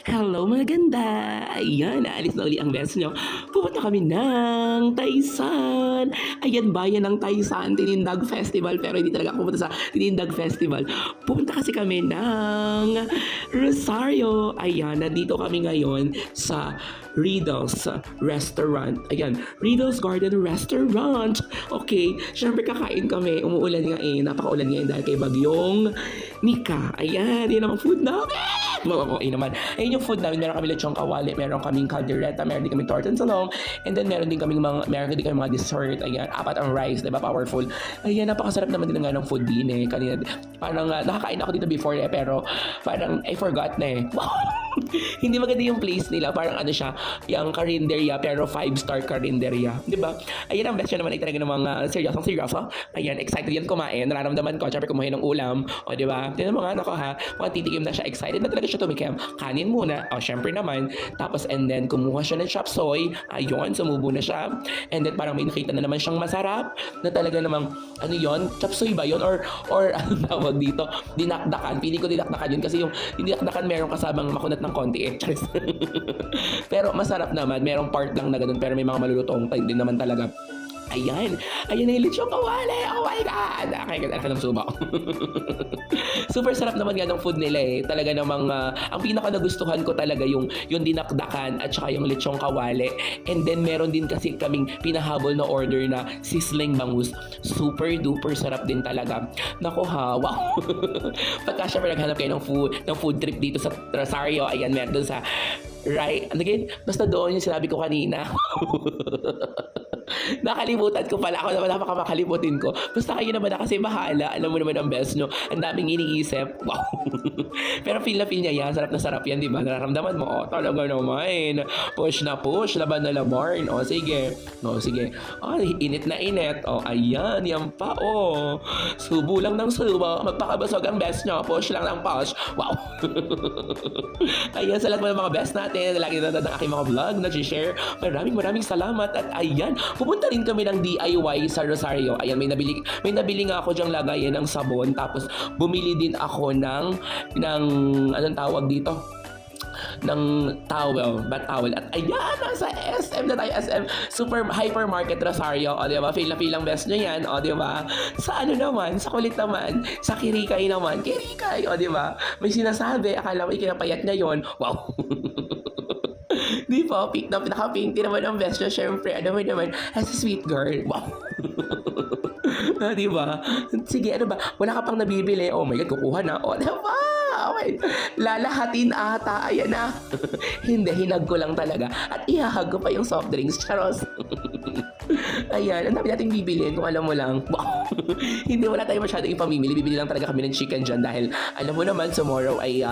Hello mga ganda! Ayan, aalis na uli ang best nyo. Pupunta kami ng Taysan. Ayan, bayan ng Taysan, Tinindag Festival. Pero hindi talaga ako pupunta sa Tinindag Festival. Pupunta kasi kami ng Rosario. Ayan, nandito kami ngayon sa Riddles Restaurant. Ayan, Riddles Garden Restaurant. Okay, syempre kakain kami. Umuulan nga eh. Napakaulan nga dahil kay Bagyong Nika. Ayan, yun ang food namin. Okay naman. Ayun yung food namin. Meron kami lechong kawali, meron kaming caldereta, meron din kaming torta and salong, and then meron din kaming mga dessert. Ayan, apat ang rice, diba? Powerful. Ayan, napakasarap naman din ng food din eh. Kanina, parang nakakain ako dito before eh, pero parang I forgot na eh. Wow! Hindi maganda yung place nila. Parang ano siya, yung karinderya, pero 5-star karinderya. Diba? Ayan, ang best naman ay talaga ng mga seryoso. Ayan, excited yan kumain. Nararamdaman ko, syempre kumuhin ng ulam. O, diba? Tignan mo nga, nako ha. Mga titikim na siya. Excited na talaga siya tumikim. Kanin muna. O, syempre naman. Tapos, and then, kumuha siya ng chop suey. Ayun, sumubo na siya. And then, parang may nakita na naman siyang masarap. Na talaga namang, ano yon, chop suey ba yun? Or ano tawag dito? Dinakdakan. Pili ko dinakdakan yun. Kasi yung dinakdakan meron kasamang makunat ng konti eh. Pero masarap naman. Merong part lang na ganun. Pero may mga malulutong din naman talaga. Ayan. Ayan na yung lechong kawali. Oh my God. Okay, ka ng suba. Super sarap naman nga ng food nila eh. Talaga namang, ang pinaka nagustuhan ko talaga yung dinakdakan at saka yung lechong kawali. And then meron din kasi kaming pinahabol na order na sizzling bangus. Super duper sarap din talaga. Nako ha, wow. Pagka syempre naghanap kayo ng food trip dito sa Rosario, ayan, meron dun sa again, basta doon yung sinabi ko kanina. Nakalimutan ko pala. Ako naman napakamakalimutin ko. Basta kayo naman na kasi bahala. Alam mo naman ang best nyo. Ang daming iniisip. Wow. Pero feel na feel niya yan. Sarap na sarap yan, di ba? Nararamdaman mo. Oh, talaga naman. Push na push. Laban na laban. O, sige. O, sige. Oh, init na init. O, ayan. Yan pa. O. Subo lang ng subo. Magpakabasog ang best nyo. Push lang ng push. Wow. Ayan, sa lahat ng mga best natin. Lagi na ng aking mga vlog na share. Maraming salamat. At ayan, pupunta rin kami ng DIY sa Rosario. Ayan, may nabili nga ako diyang lagayan ng sabon. Tapos, bumili din ako ng anong tawag dito? Ng towel, bat towel. At ayan, nasa SM na tayo, SM Super Hypermarket Rosario. O, diba? Feel na feel ang best nyo yan. O, diba? Sa ano naman, sa kulit naman, sa Kirikay naman. Kirikay, o, diba? May sinasabi, akala mo ikinapayat niya yon. Wow. Di ba? Pink na pinaka-pinky naman ang best niya. Siyempre, ano mo naman, as a sweet girl. Wow. Di ba? Sige, ano ba? Wala ka pang nabibili. Oh my God, kukuha na. Oh, diba? Okay. Lalahatin ata. Ayan na. Hindi, hinag ko lang talaga. At ihahag ko pa yung soft drinks. Charos. Ayan, ang dami nating bibilin kung alam mo lang. Wow. Hindi, wala tayo masyadong ipamimili. Bibili lang talaga kami ng chicken dyan dahil alam mo naman, tomorrow ay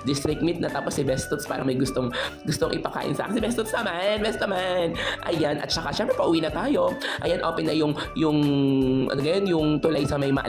district meet na, tapos si Best Tots para may gustong ipakain sa akin. Si Best Tots naman, best naman. Ayan, at saka syempre pauwi na tayo. Ayan, open na yung ano ganyan, yung tulay sa may